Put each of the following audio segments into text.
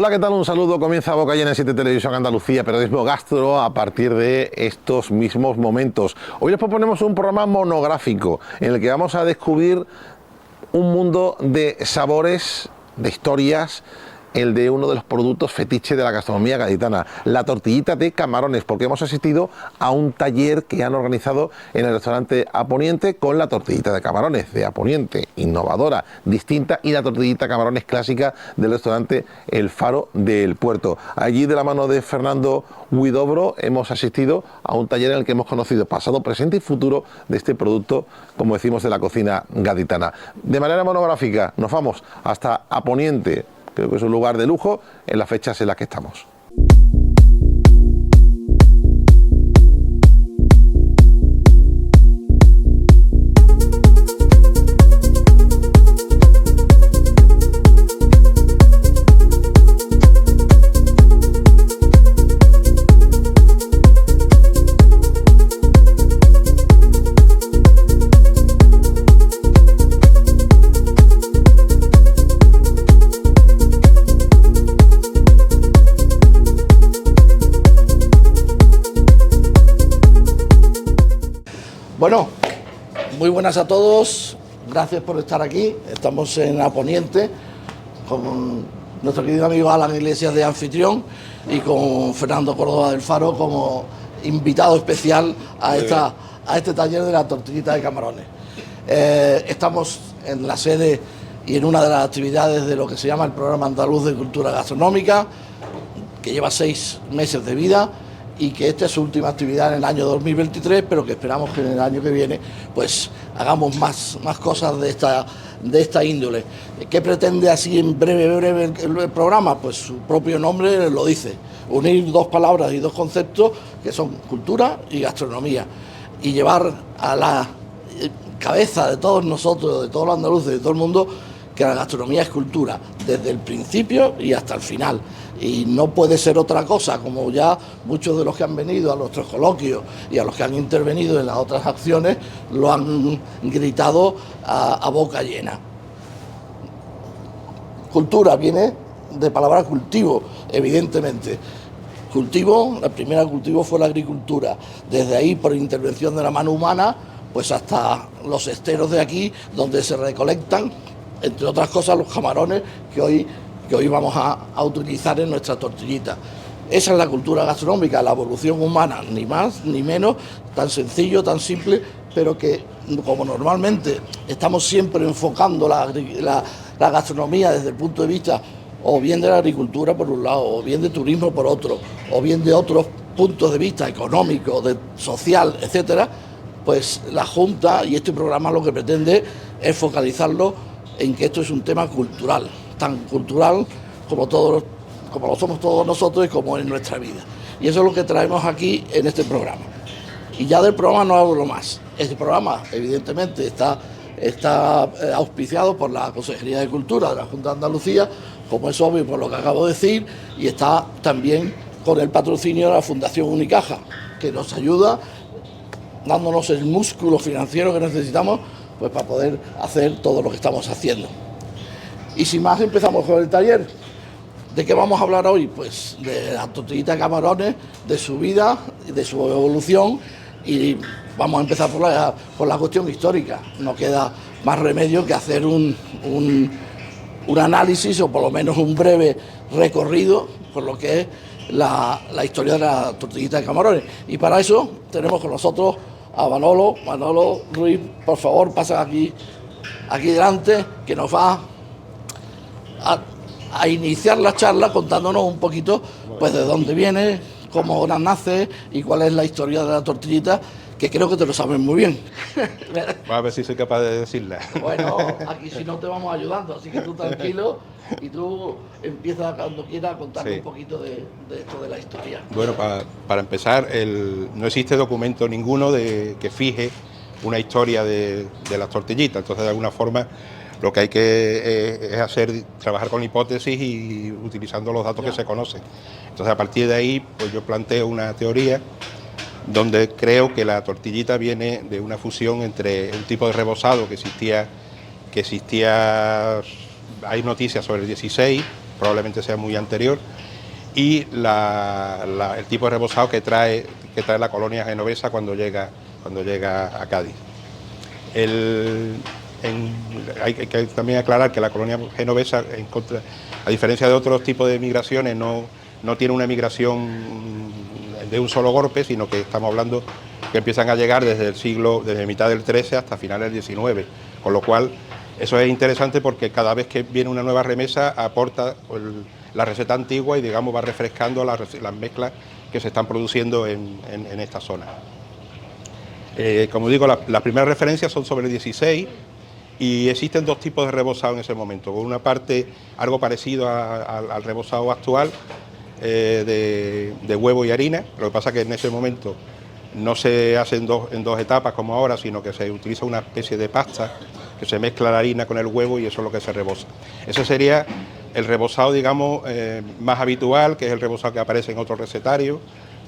Hola, ¿qué tal? Un saludo. Comienza Boca Llena en 7 Televisión Andalucía, periodismo gastro a partir de estos mismos momentos. Hoy les proponemos un programa monográfico en el que vamos a descubrir un mundo de sabores, de historias, el de uno de los productos fetiche de la gastronomía gaditana, la tortillita de camarones, porque hemos asistido a un taller que han organizado en el restaurante A Poniente con la tortillita de camarones de A Poniente, innovadora, distinta, y la tortillita de camarones clásica del restaurante El Faro del Puerto. Allí, de la mano de Fernando Huidobro, hemos asistido a un taller en el que hemos conocido pasado, presente y futuro de este producto, como decimos, de la cocina gaditana. De manera monográfica nos vamos hasta A Poniente. Creo que es un lugar de lujo en las fechas en las que estamos. Bueno, muy buenas a todos, gracias por estar aquí. Estamos en A Poniente con nuestro querido amigo Alan Iglesias de anfitrión y con Fernando Córdoba del Faro como invitado especial a este taller de la tortillita de camarones. Estamos en la sede y en una de las actividades de lo que se llama el Programa Andaluz de Cultura Gastronómica, que lleva 6 meses de vida, y que esta es su última actividad en el año 2023, pero que esperamos que en el año que viene pues hagamos más cosas de esta índole. ¿Qué pretende así en breve el programa? Pues su propio nombre lo dice, unir 2 palabras y 2 conceptos que son cultura y gastronomía, y llevar a la cabeza de todos nosotros, de todos los andaluces, de todo el mundo, que la gastronomía es cultura, desde el principio y hasta el final. Y no puede ser otra cosa, como ya muchos de los que han venido a nuestros coloquios y a los que han intervenido en las otras acciones lo han gritado a boca llena. Cultura viene de palabra cultivo, evidentemente. Cultivo, la primera cultivo fue la agricultura. Desde ahí, por intervención de la mano humana, pues hasta los esteros de aquí, donde se recolectan, entre otras cosas, los camarones que hoy vamos a utilizar en nuestra tortillita. Esa es la cultura gastronómica, la evolución humana, ni más ni menos, tan sencillo, tan simple, pero que como normalmente estamos siempre enfocando la gastronomía desde el punto de vista o bien de la agricultura por un lado, o bien de turismo por otro, o bien de otros puntos de vista económico, social, etcétera, pues la Junta y este programa lo que pretende es focalizarlo en que esto es un tema cultural, tan cultural como lo somos todos nosotros y como en nuestra vida. Y eso es lo que traemos aquí en este programa. Y ya del programa no hablo más. Este programa, evidentemente, está auspiciado por la Consejería de Cultura de la Junta de Andalucía, como es obvio por lo que acabo de decir, y está también con el patrocinio de la Fundación Unicaja, que nos ayuda dándonos el músculo financiero que necesitamos pues para poder hacer todo lo que estamos haciendo. Y sin más, empezamos con el taller. ¿De qué vamos a hablar hoy? Pues de la tortillita de camarones, de su vida, de su evolución, y vamos a empezar por la cuestión histórica. No queda más remedio que hacer un análisis, o por lo menos un breve recorrido por lo que es la historia de la tortillita de camarones. Y para eso tenemos con nosotros a Manolo Ruiz. Por favor, pasa aquí delante, que nos va a iniciar la charla contándonos un poquito pues de dónde viene, cómo nace y cuál es la historia de la tortillita, que creo que te lo sabes muy bien. A ver si soy capaz de decirla. Bueno, aquí si no te vamos ayudando, así que tú tranquilo y tú empiezas cuando quieras a contarme un poquito de esto de la historia. Bueno, para empezar, no existe documento ninguno que fije una historia de las tortillitas, entonces de alguna forma lo que hay que es trabajar con hipótesis y utilizando los datos que se conocen. Entonces a partir de ahí pues yo planteo una teoría donde creo que la tortillita viene de una fusión entre un tipo de rebozado que existía, hay noticias sobre el 16, probablemente sea muy anterior, y el tipo de rebozado que trae la colonia genovesa cuando llega a Cádiz. Hay que también aclarar que la colonia genovesa, a diferencia de otros tipos de migraciones, no tiene una migración de un solo golpe, sino que estamos hablando que empiezan a llegar desde mitad del XIII hasta finales del XIX, con lo cual eso es interesante porque cada vez que viene una nueva remesa aporta la receta antigua y, digamos, va refrescando las mezclas que se están produciendo en esta zona. Como digo, las primeras referencias son sobre el 16 y existen dos tipos de rebozado en ese momento. Por una parte, algo parecido al rebozado actual, de huevo y harina. Lo que pasa es que en ese momento no se hace en dos etapas como ahora, sino que se utiliza una especie de pasta que se mezcla la harina con el huevo y eso es lo que se reboza. Ese sería el rebozado, digamos, más habitual, que es el rebozado que aparece en otros recetarios,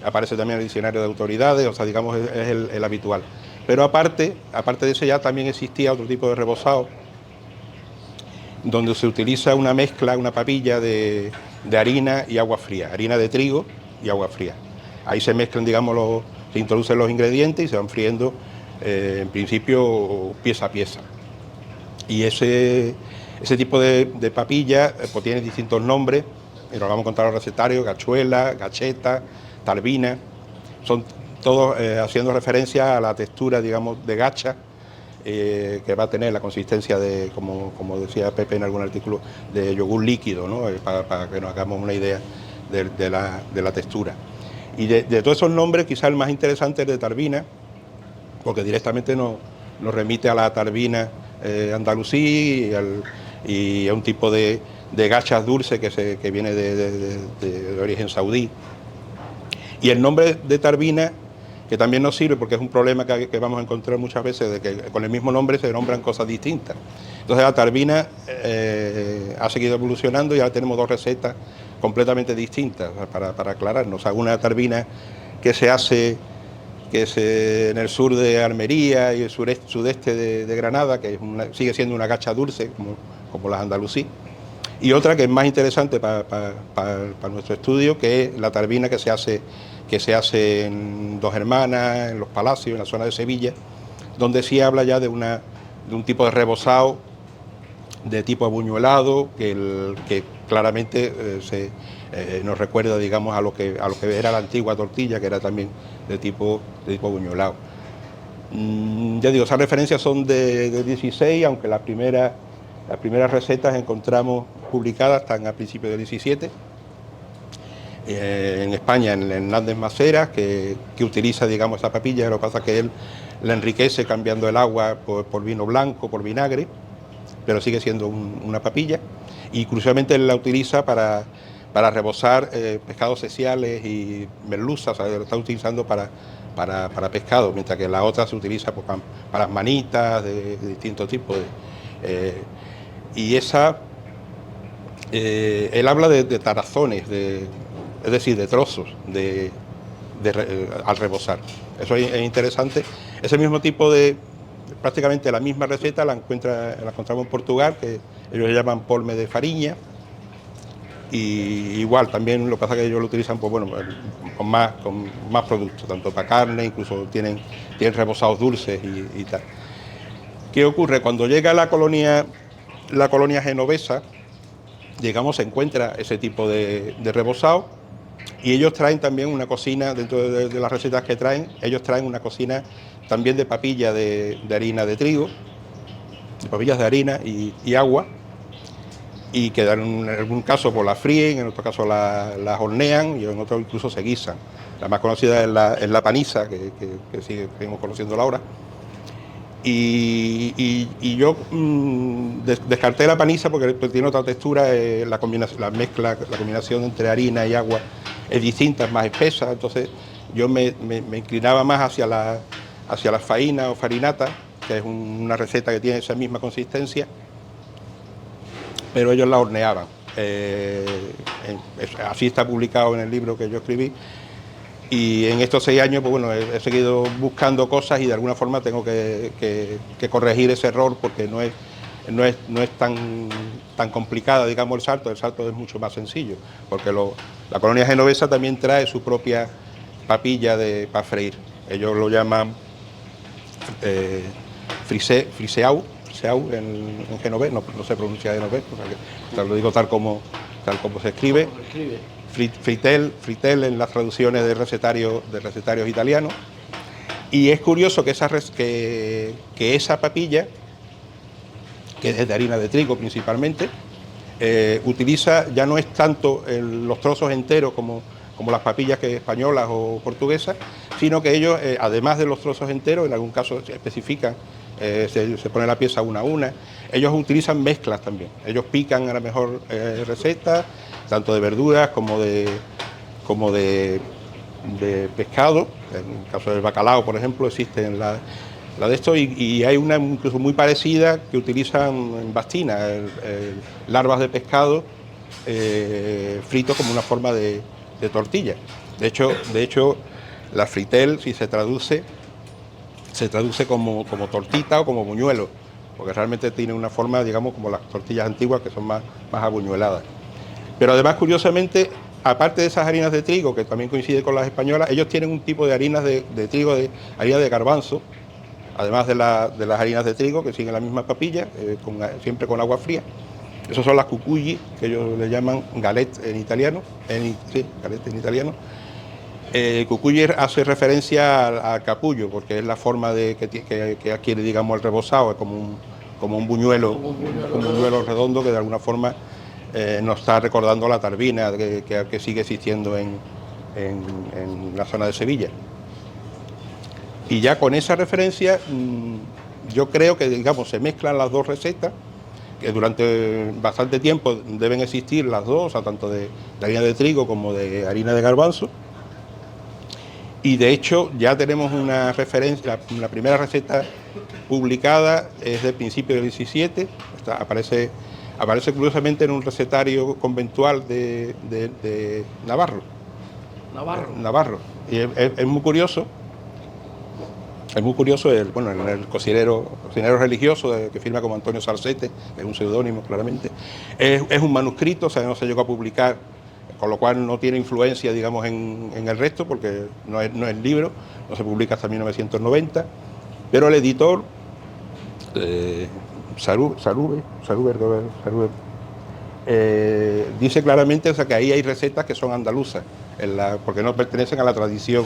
aparece también en el diccionario de autoridades, o sea, digamos, es el habitual. Pero aparte de ese ya también existía otro tipo de rebozado, donde se utiliza una mezcla, una papilla de harina y agua fría, harina de trigo y agua fría. Ahí se mezclan, digamos, se introducen los ingredientes y se van friendo, en principio, pieza a pieza. Y ese tipo de papilla pues tiene distintos nombres, y lo vamos a contar en los recetarios: gachuela, gacheta, talbina, son todos haciendo referencia a la textura, digamos, de gacha, que va a tener la consistencia de, como decía Pepe en algún artículo, de yogur líquido, ¿no? Para que nos hagamos una idea de la textura. Y de todos esos nombres, quizás el más interesante es de tarbina, porque directamente nos remite a la tarbina andalusí y a un tipo de gachas dulce que viene de origen saudí. Y el nombre de tarbina, que también nos sirve porque es un problema que vamos a encontrar muchas veces, de que con el mismo nombre se nombran cosas distintas. Entonces la tarbina ha seguido evolucionando y ahora tenemos dos recetas completamente distintas, para aclararnos. Una tarbina que se hace en el sur de Almería y el sudeste de Granada, que sigue siendo una gacha dulce, como las andalusí. Y otra que es más interesante para nuestro estudio, que es la tarbina que se hace en Dos Hermanas, en Los Palacios, en la zona de Sevilla, donde sí habla ya de un tipo de rebozado de tipo abuñuelado, que claramente nos recuerda, digamos, a lo que era la antigua tortilla, que era también de tipo abuñuelado. Ya digo, esas referencias son de 16, aunque las primeras recetas encontramos publicadas están a principios del 17. En España, en Hernández Maceras, que utiliza, digamos, esa papilla. Lo que pasa es que él la enriquece cambiando el agua por vino blanco, por vinagre, pero sigue siendo una papilla. Y curiosamente él la utiliza para rebozar pescados especiales y merluzas, o sea, lo está utilizando para pescado, mientras que la otra se utiliza pues, para manitas de distintos tipos. Y esa, él habla de tarazones, es decir, de trozos al rebozar. Eso es interesante. Ese mismo tipo prácticamente la misma receta la encontramos en Portugal, que ellos le llaman polme de fariña. Y igual, también lo que pasa es que ellos lo utilizan pues, bueno, con más productos, tanto para carne, incluso tienen rebozados dulces y tal. ¿Qué ocurre? Cuando llega la colonia genovesa, llegamos, se encuentra ese tipo de rebozado, y ellos traen también una cocina, dentro de las recetas que traen, ellos traen una cocina también de papilla de harina de trigo, de papillas de harina y agua, y que en algún caso pues la fríen, en otro caso las hornean y en otro incluso se guisan. La más conocida es la paniza, que seguimos conociéndola ahora. Y yo descarté la paniza porque tiene otra textura, la combinación entre harina y agua es distinta, es más espesa, entonces yo me inclinaba más hacia la faina o farinata, que es una receta que tiene esa misma consistencia, pero ellos la horneaban. Así está publicado en el libro que yo escribí. Y en estos 6 años, pues bueno, he seguido buscando cosas y de alguna forma tengo que corregir ese error, porque no es no es tan complicada, digamos, el salto es mucho más sencillo, porque la colonia genovesa también trae su propia papilla para freír. Ellos lo llaman friseau en genovés, no se pronuncia genovés, o sea que, lo digo tal como se escribe. Fritel en las traducciones de recetarios italianos. Y es curioso que esa papilla, que es de harina de trigo principalmente, utiliza, ya no es tanto los trozos enteros como las papillas españolas o portuguesas, sino que ellos, además de los trozos enteros, en algún caso se especifican, se pone la pieza una a una, ellos utilizan mezclas también. Ellos pican a la mejor recetas, tanto de verduras como de pescado. En el caso del bacalao, por ejemplo, existe la de esto, y hay una incluso muy parecida que utilizan en Bastina, larvas de pescado fritos como una forma de tortilla. De hecho, la fritel, si se traduce como tortita o como buñuelo, porque realmente tiene una forma, digamos, como las tortillas antiguas, que son más abuñueladas. Pero además, curiosamente, aparte de esas harinas de trigo, que también coincide con las españolas, ellos tienen un tipo de harinas de trigo, harina de garbanzo, además de las harinas de trigo, que siguen la misma papilla, siempre con agua fría. Esas son las cucuyi, que ellos le llaman galette en italiano. Galette en italiano. Cucuyi hace referencia al capullo, porque es la forma que adquiere, digamos, el rebozado, es como un buñuelo redondo que de alguna forma nos está recordando la tarbina que sigue existiendo en la zona de Sevilla. Y ya con esa referencia, yo creo que, digamos, se mezclan las dos recetas, que durante bastante tiempo deben existir las dos, o sea, tanto de harina de trigo como de harina de garbanzo. Y de hecho ya tenemos una referencia, la primera receta publicada es del principio del 17, aparece curiosamente en un recetario conventual de Navarro. Y es muy curioso. Es muy curioso, el cocinero religioso que firma como Antonio Salcete, que es un seudónimo claramente, es un manuscrito, o sea, no se llegó a publicar, con lo cual no tiene influencia, digamos, en el resto, porque no es libro, no se publica hasta 1990, pero el editor, Saruber, dice claramente, o sea, que ahí hay recetas que son andaluzas, porque no pertenecen a la tradición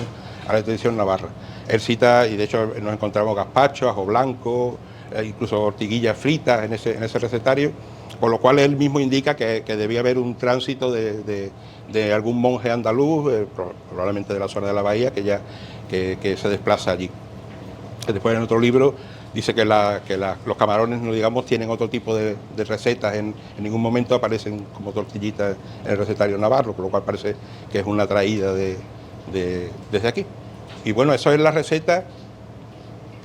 navarra. Él cita, y de hecho nos encontramos gazpacho, ajo blanco, incluso ortiguillas fritas en ese recetario, con lo cual él mismo indica que debía haber un tránsito de algún monje andaluz, probablemente de la zona de la bahía, que se desplaza allí. Después en otro libro dice que los camarones, no digamos, tienen otro tipo de recetas, en ningún momento aparecen como tortillitas en el recetario navarro, con lo cual parece que es una traída desde aquí. Y bueno, eso es la receta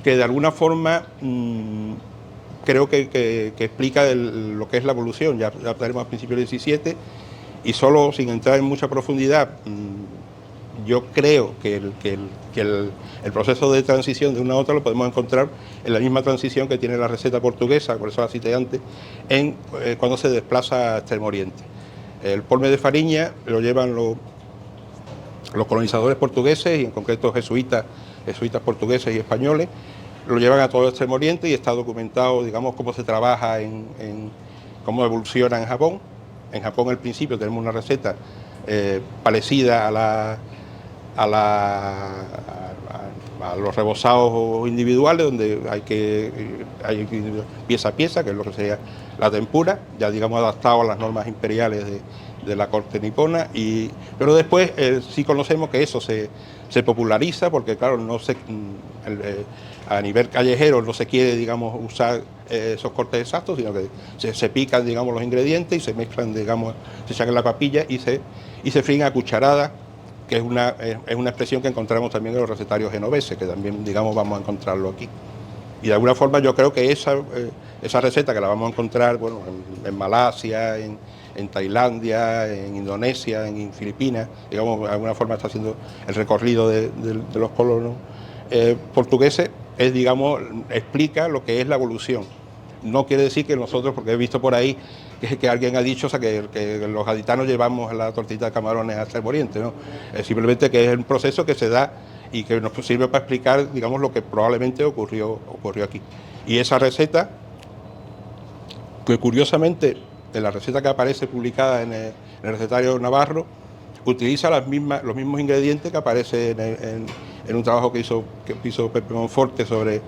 que de alguna forma creo que explica lo que es la evolución. Ya hablaremos al principio del 17, y solo sin entrar en mucha profundidad, yo creo que el proceso de transición de una a otra lo podemos encontrar en la misma transición que tiene la receta portuguesa, por eso la cité antes, cuando se desplaza a Extremo Oriente. El polme de fariña lo llevan los colonizadores portugueses, y en concreto jesuitas portugueses y españoles, lo llevan a todo Extremo Oriente, y está documentado, digamos, cómo se trabaja cómo evoluciona en Japón. En Japón, al principio, tenemos una receta parecida a los rebozados individuales, donde hay pieza a pieza, que es lo que sería la tempura, ya, digamos, adaptado a las normas imperiales de la corte nipona, pero después sí conocemos que eso se populariza, porque claro, a nivel callejero no se quiere, digamos, usar esos cortes exactos, sino que se pican, digamos, los ingredientes y se mezclan, digamos, se echan en la papilla y se fríen a cucharadas, que es una expresión que encontramos también en los recetarios genoveses, que también, digamos, vamos a encontrarlo aquí. Y de alguna forma yo creo que esa receta, que la vamos a encontrar, bueno, en Malasia, en Tailandia, en Indonesia, en Filipinas, digamos, de alguna forma está haciendo el recorrido de los colonos portugueses, digamos, explica lo que es la evolución. no quiere decir que nosotros, porque he visto por ahí que alguien ha dicho, o sea, que los gaditanos llevamos la tortillita de camarones hasta el Oriente, ¿no? Simplemente que es un proceso que se da y que nos sirve para explicar, digamos, lo que probablemente ocurrió aquí. Y esa receta, que curiosamente, en la receta que aparece publicada en el recetario navarro, utiliza los mismos ingredientes que aparece en un trabajo que hizo Pepe Monforte sobre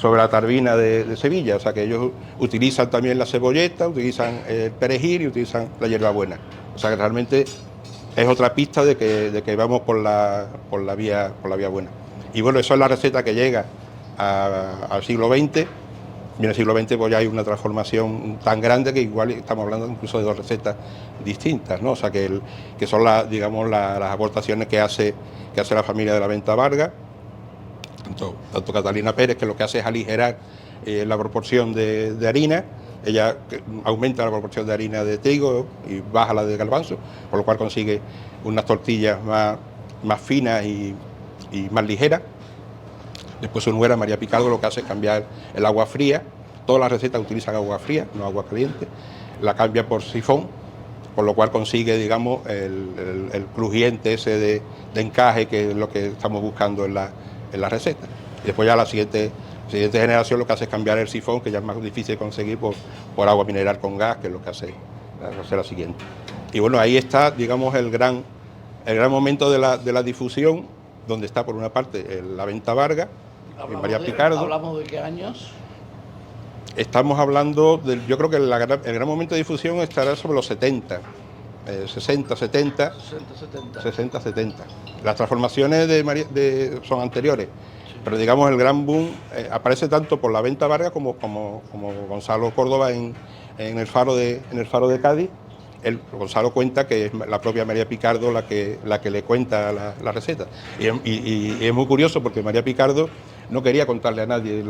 la tarbina de Sevilla. O sea que ellos utilizan también la cebolleta, utilizan el perejil y utilizan la hierbabuena. O sea que realmente es otra pista de que vamos por la vía buena. Y bueno, eso es la receta que llega al siglo XX. Y en el siglo XX pues ya hay una transformación tan grande que igual estamos hablando incluso de dos recetas distintas, ¿no? O sea que son las aportaciones que hace la familia de la Venta Varga, tanto Catalina Pérez, que lo que hace es aligerar la proporción de harina. Ella aumenta la proporción de harina de trigo y baja la de garbanzo, por lo cual consigue unas tortillas más finas y más ligeras. Después su nuera, María Picardo, lo que hace es cambiar el agua fría. Todas las recetas utilizan agua fría, no agua caliente. La cambia por sifón, por lo cual consigue, digamos, el crujiente ese de encaje, que es lo que estamos buscando en la receta. Y después ya la siguiente generación lo que hace es cambiar el sifón, que ya es más difícil de conseguir, por agua mineral con gas, que es lo que hace la siguiente. Y bueno, ahí está, digamos, el gran momento de la difusión, donde está por una parte la Venta Varga, María Picardo. ¿Hablamos de qué años? Estamos hablando, yo creo que el gran momento de difusión estará sobre los 70, 60, 70. Las transformaciones son anteriores, pero digamos el gran boom aparece tanto por la Venta Varga como Gonzalo Córdoba en el Faro de Cádiz. Gonzalo cuenta que es la propia María Picardo la que le cuenta la receta. Y es muy curioso porque María Picardo no quería contarle a nadie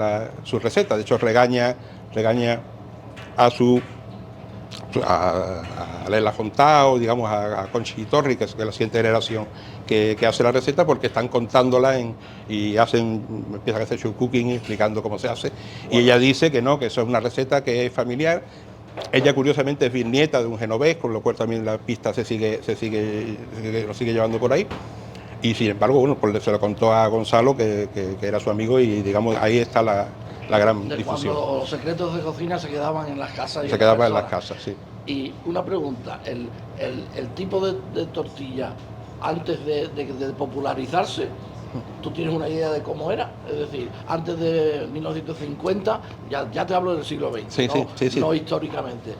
su receta. De hecho, regaña a Lela Fontao, digamos, a Conchi Torri, que es la siguiente generación que hace la receta, porque están contándola y empiezan a hacer show cooking explicando cómo se hace. Bueno. Y ella dice que no, que eso es una receta que es familiar. Ella curiosamente es bisnieta de un genovés, con lo cual también la pista lo sigue llevando por ahí. Y sin embargo, bueno, pues se lo contó a Gonzalo, que era su amigo, y digamos, ahí está la gran difusión. Cuando los secretos de cocina se quedaban en las casas. Se quedaban en las casas, sí. Y una pregunta, el tipo de tortilla, antes de popularizarse, ¿tú tienes una idea de cómo era? Es decir, antes de 1950, ya te hablo del siglo XX, sí, ¿no? Sí. No históricamente.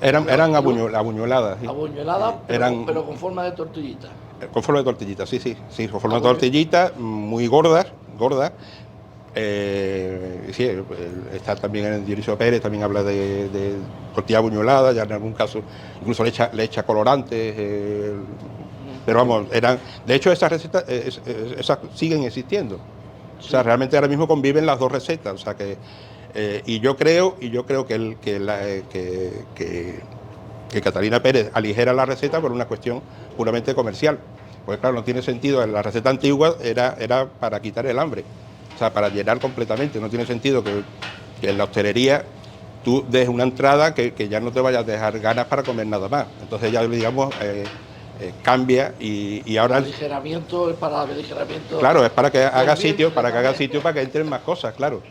Eran abuñoladas. Sí. Abuñoladas, pero con forma de tortillita. Con forma de tortillita, sí, con forma de tortillita, muy gordas. Sí, está también en el Dionisio Pérez, también habla de tortilla abuñolada, ya en algún caso incluso le echa colorantes. Pero vamos, de hecho esas recetas esas siguen existiendo. Sí. O sea, realmente ahora mismo conviven las dos recetas. O sea que y yo creo que Catalina Pérez aligera la receta por una cuestión puramente comercial. Porque claro, no tiene sentido, en la receta antigua era para quitar el hambre, o sea, para llenar completamente. No tiene sentido que en la hostelería tú des una entrada que ya no te vayas a dejar ganas para comer nada más. Entonces ya, digamos, cambia y ahora... El aligeramiento es para aligeramiento... Claro, es para que haga sitio, para que entren más cosas, claro.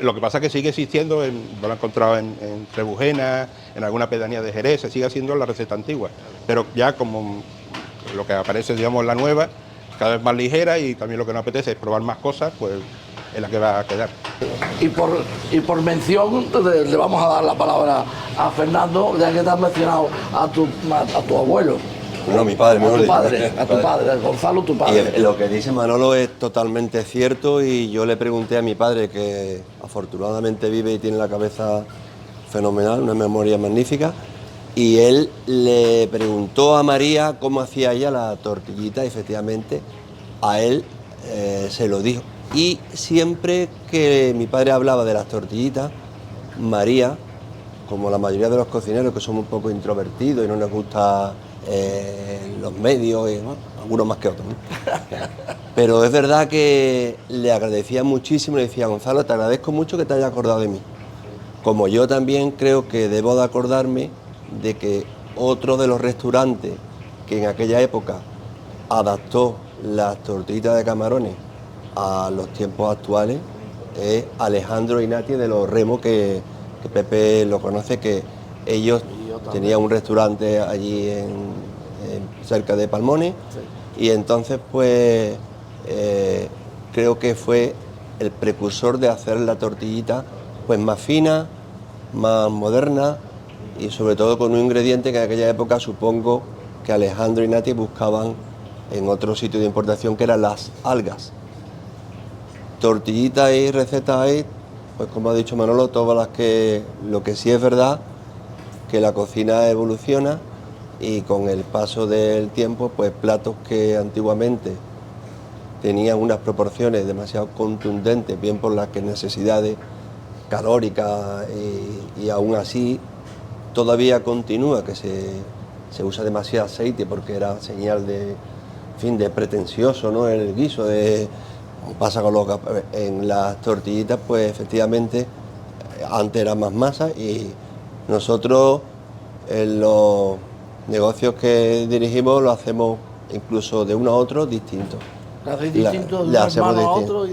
Lo que pasa es que sigue existiendo, lo he encontrado en Trebujena, en alguna pedanía de Jerez, se sigue haciendo la receta antigua, pero ya como lo que aparece, digamos, la nueva, cada vez más ligera, y también lo que nos apetece es probar más cosas, pues es la que va a quedar. Y por mención, le vamos a dar la palabra a Fernando, ya que te has mencionado a tu abuelo. No, mi padre, a tu padre, Gonzalo, tu padre. Y lo que dice Manolo es totalmente cierto, y yo le pregunté a mi padre, que afortunadamente vive y tiene la cabeza fenomenal, una memoria magnífica, y él le preguntó a María cómo hacía ella la tortillita, y efectivamente a él se lo dijo. Y siempre que mi padre hablaba de las tortillitas, María, como la mayoría de los cocineros que somos un poco introvertidos y no nos gusta los medios, y, bueno, algunos más que otros, ¿no? Pero es verdad que le agradecía muchísimo, le decía: Gonzalo, te agradezco mucho que te hayas acordado de mí, Como yo también creo que debo de acordarme de que otro de los restaurantes que en aquella época adaptó las tortillitas de camarones a los tiempos actuales es Alejandro y Nati de los Remos, que Pepe lo conoce, que ellos tenían un restaurante allí cerca de Palmones, sí. Y entonces pues creo que fue el precursor de hacer la tortillita pues más fina, más moderna y sobre todo con un ingrediente que en aquella época supongo que Alejandro y Nati buscaban en otro sitio de importación, que eran las algas. Tortillitas y recetas hay, pues como ha dicho Manolo, todas las que... Lo que sí es verdad, que la cocina evoluciona y con el paso del tiempo, pues platos que antiguamente tenían unas proporciones demasiado contundentes, bien por las que necesidades calóricas y aún así todavía continúa, que se usa demasiado aceite porque era señal de, en fin, de pretencioso, ¿no? El guiso, como pasa con en las tortillitas, pues efectivamente antes era más masa y nosotros en los negocios que dirigimos lo hacemos incluso de uno a otro distinto. ¿La hacéis distinto de un hermano a otro?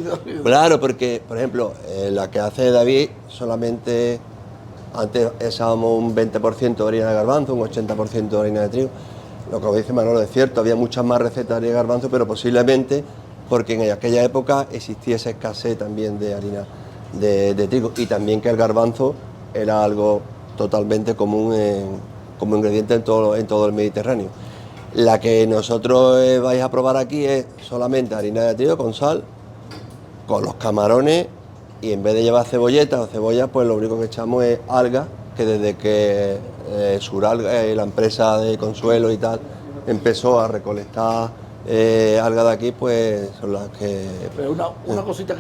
Claro, porque, por ejemplo, la que hace David solamente, antes usábamos un 20% de harina de garbanzo, un 80% de harina de trigo. Lo que dice Manolo es cierto, había muchas más recetas de harina de garbanzo, pero posiblemente porque en aquella época existía esa escasez también de harina de trigo y también que el garbanzo era algo totalmente común como ingrediente en todo el Mediterráneo. La que nosotros vais a probar aquí es solamente harina de trigo con sal, con los camarones, y en vez de llevar cebolleta o cebolla, pues lo único que echamos es algas, que desde que Suralga, la empresa de Consuelo y tal, empezó a recolectar algas de aquí, pues son las que... Pero una cosita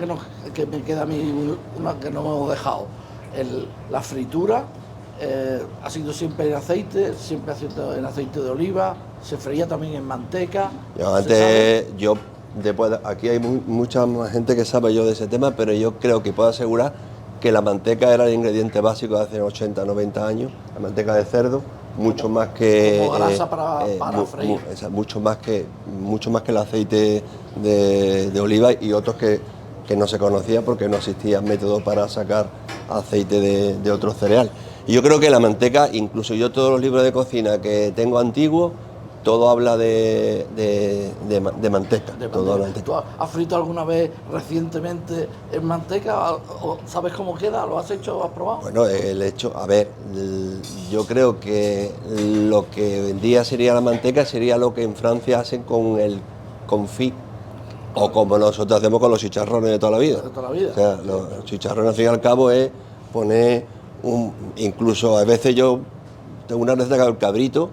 que me queda a mí, una que no hemos dejado, la fritura. Ha sido siempre en aceite, siempre en aceite de oliva, se freía también en manteca. Aquí hay mucha más gente que sabe yo de ese tema, pero yo creo que puedo asegurar que la manteca era el ingrediente básico de hace 80, 90 años, la manteca de cerdo, mucho más que... Como grasa para freír. Mucho más que el aceite de oliva y otros que no se conocía porque no existía método para sacar aceite de otro cereal. Y yo creo que la manteca, incluso yo todos los libros de cocina que tengo antiguos, todo habla de manteca. ¿Tú has frito alguna vez recientemente en manteca? ¿O sabes cómo queda? ¿Lo has hecho? ¿Has probado? Bueno, yo creo que lo que hoy en día sería la manteca sería lo que en Francia hacen con el confit, o como nosotros hacemos con los chicharrones de toda la vida. De toda la vida. O sea, los chicharrones al fin y al cabo es poner incluso a veces yo tengo una receta con el cabrito,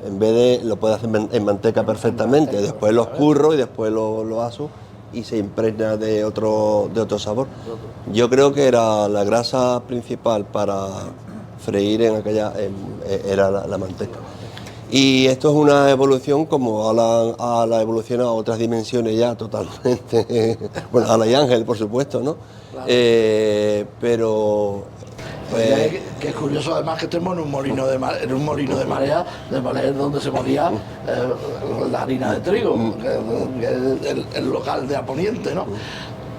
en vez de lo puedo hacer en manteca perfectamente, después lo escurro y después lo aso y se impregna de otro sabor. Yo creo que era la grasa principal para freír era la manteca. Y esto es una evolución como a la evolución a otras dimensiones ya totalmente, bueno, a la y Ángel por supuesto, ¿no? Claro. Pero que es curioso además que estemos en un molino de marea, donde se moría la harina de trigo, que es el local de Aponiente, ¿no?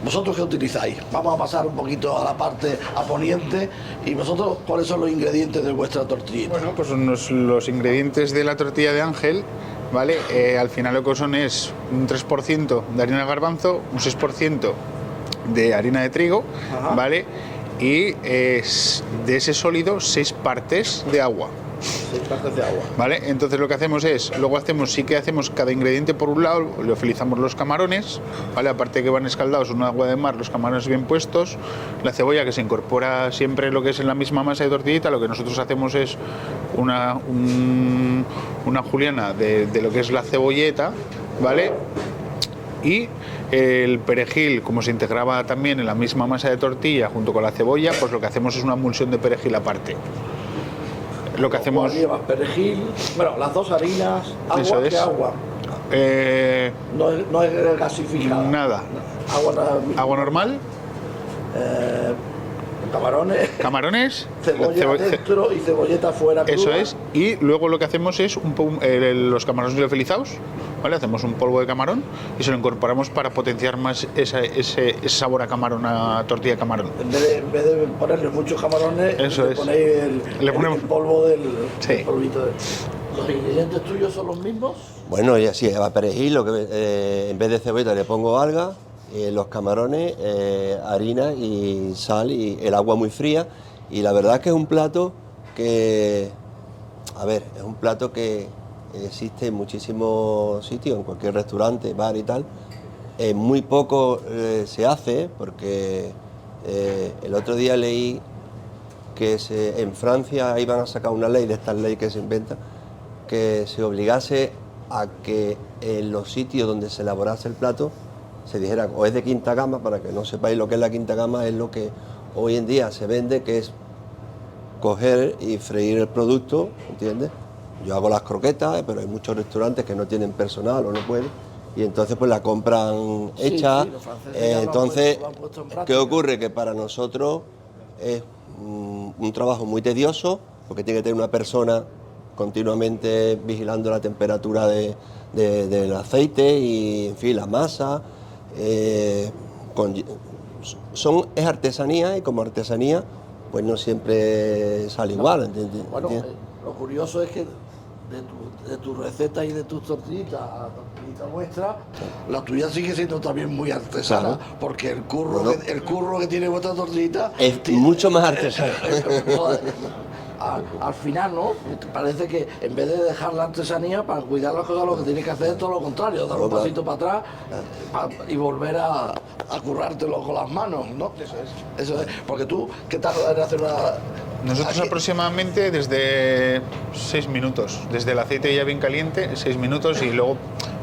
¿Vosotros qué utilizáis? Vamos a pasar un poquito a la parte a Poniente. ¿Y vosotros cuáles son los ingredientes de vuestra tortillita? Bueno, pues los ingredientes de la tortilla de Ángel, ¿vale? Al final lo que son es un 3% de harina de garbanzo, un 6% de harina de trigo, ajá, ¿vale? Y de ese sólido 6 partes de agua. 6 partes de agua. ¿Vale? Entonces lo que hacemos es, sí que hacemos cada ingrediente por un lado, le utilizamos los camarones, ¿vale? Aparte que van escaldados en un agua de mar, los camarones bien puestos, la cebolla que se incorpora siempre lo que es en la misma masa de tortillita, lo que nosotros hacemos es una juliana de lo que es la cebolleta, ¿vale? Y el perejil, como se integraba también en la misma masa de tortilla junto con la cebolla, pues lo que hacemos es una emulsión de perejil aparte. Lo que hacemos... Llevas perejil, bueno, las dos harinas, agua, ¿qué agua? No es gasificada. Nada. Agua ¿Agua normal? Camarones, cebolla dentro y cebolleta fuera cruda. eso es. Y luego lo que hacemos es los camarones liofilizados, ¿vale? Hacemos un polvo de camarón y se lo incorporamos para potenciar más ese sabor a camarón, a tortilla de camarón. En vez de ponerle muchos camarones, Eso le es. ponéis Le ponemos- el polvo del Sí. polvito. ¿Los ingredientes tuyos son los mismos? Bueno, y así, a perejil, en vez de cebolla le pongo alga, los camarones, harina y sal y el agua muy fría. Y la verdad es que es un plato que, a ver, es un plato que existe en muchísimos sitios, en cualquier restaurante, bar y tal. Muy poco se hace porque el otro día leí que en Francia iban a sacar una ley, de estas leyes que se inventan, que se obligase a que en los sitios donde se elaborase el plato se dijera o es de quinta gama. Para que no sepáis lo que es la quinta gama, es lo que hoy en día se vende, que es coger y freír el producto, ¿entiendes? Yo hago las croquetas, pero hay muchos restaurantes que no tienen personal o no pueden, y entonces pues la compran Sí, hecha. sí, los franceses ya Entonces, lo han puesto en ¿qué práctica? ocurre? Que para nosotros es un trabajo muy tedioso, porque tiene que tener una persona continuamente vigilando la temperatura del aceite y, en fin, la masa. Es artesanía, y como artesanía pues no siempre sale igual, ¿entiendes? Bueno, lo curioso es que de tu receta y de tus tortillitas a tortillita vuestra, la tuya sigue siendo también muy artesana, Claro. porque el curro, Bueno. el curro que tiene vuestra tortillita Es mucho más artesano. Joder, al final, ¿no? Parece que en vez de dejar la artesanía para cuidar las cosas, lo que tienes que hacer es todo lo contrario, dar un Claro. pasito para atrás y volver a currártelo con las manos, ¿no? Eso es. Porque tú, ¿qué tardas en hacer una...? Nosotros Aquí- aproximadamente desde 6 minutos, desde el aceite ya bien caliente, 6 minutos, y luego,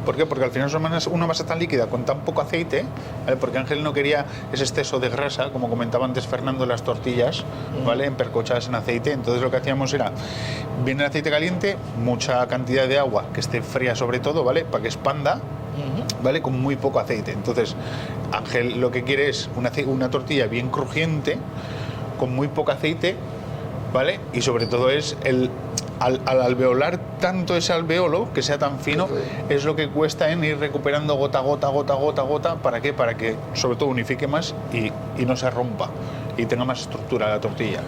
¿por qué? Porque al final es una masa tan líquida con tan poco aceite, ¿vale? Porque Ángel no quería ese exceso de grasa, como comentaba antes Fernando, las tortillas, ¿vale? Empercochadas en aceite. Entonces lo que hacíamos era, viene el aceite caliente, mucha cantidad de agua, que esté fría sobre todo, ¿vale? Para que expanda, ¿vale? Con muy poco aceite. Entonces Ángel lo que quiere es una tortilla bien crujiente, con muy poco aceite, ¿vale? Y sobre todo es al alveolar tanto ese alveolo, que sea tan fino, es lo que cuesta en ir recuperando gota a gota. ¿Para qué? Para que sobre todo unifique más y no se rompa y tenga más estructura la tortilla.